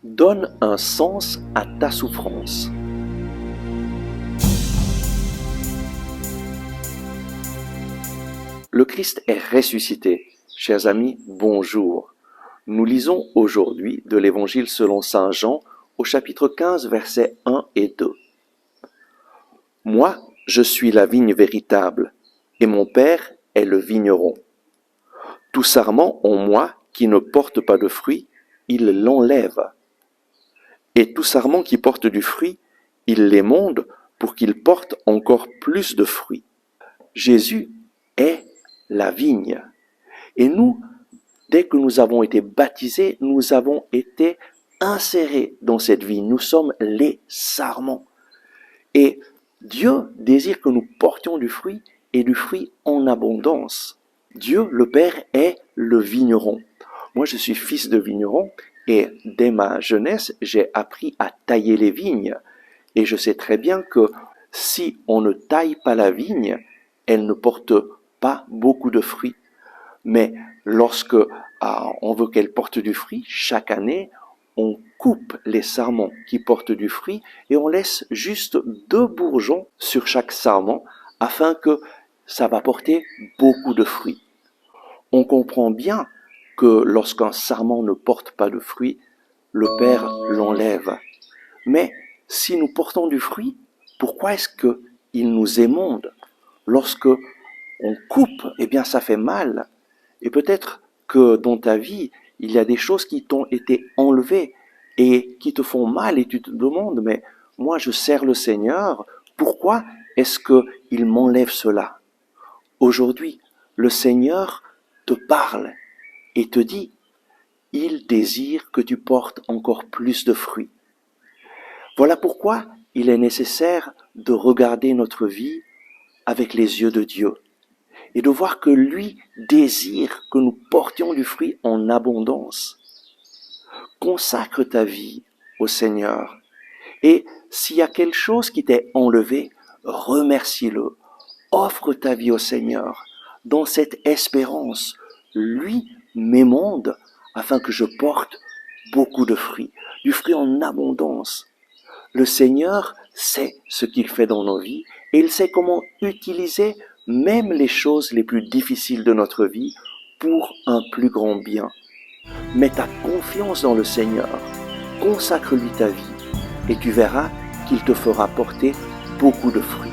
Donne un sens à ta souffrance. Le Christ est ressuscité. Chers amis, bonjour. Nous lisons aujourd'hui de l'Évangile selon saint Jean au chapitre 15, versets 1 et 2. Moi, je suis la vigne véritable, et mon Père est le vigneron. Tout sarment en moi qui ne porte pas de fruit, il l'enlève. Et tout sarment qui porte du fruit, il l'émonde pour qu'il porte encore plus de fruits. Jésus est la vigne. Et nous, dès que nous avons été baptisés, nous avons été insérés dans cette vigne. Nous sommes les sarments. Et Dieu désire que nous portions du fruit et du fruit en abondance. Dieu, le Père, est le vigneron. Moi, je suis fils de vigneron et dès ma jeunesse, j'ai appris à tailler les vignes. Et je sais très bien que si on ne taille pas la vigne, elle ne porte pas beaucoup de fruits. Mais lorsque on veut qu'elle porte du fruit, chaque année, on coupe les sarments qui portent du fruit et on laisse juste 2 bourgeons sur chaque sarment afin que ça va porter beaucoup de fruits. On comprend bien que lorsqu'un sarment ne porte pas de fruits, le Père l'enlève. Mais si nous portons du fruit, pourquoi est-ce qu'il nous émonde? Lorsque on coupe, eh bien ça fait mal. Et peut-être que dans ta vie, il y a des choses qui t'ont été enlevées et qui te font mal et tu te demandes, mais moi je sers le Seigneur, pourquoi est-ce qu'il m'enlève cela? Aujourd'hui, le Seigneur te parle et te dit, il désire que tu portes encore plus de fruits. Voilà pourquoi il est nécessaire de regarder notre vie avec les yeux de Dieu et de voir que lui désire que nous portions du fruit en abondance. Consacre ta vie au Seigneur et s'il y a quelque chose qui t'est enlevé, remercie-le. Offre ta vie au Seigneur dans cette espérance. Lui m'émonde afin que je porte beaucoup de fruits, du fruit en abondance. Le Seigneur sait ce qu'il fait dans nos vies et il sait comment utiliser même les choses les plus difficiles de notre vie pour un plus grand bien. Mets ta confiance dans le Seigneur, consacre-lui ta vie et tu verras qu'il te fera porter beaucoup de fruits.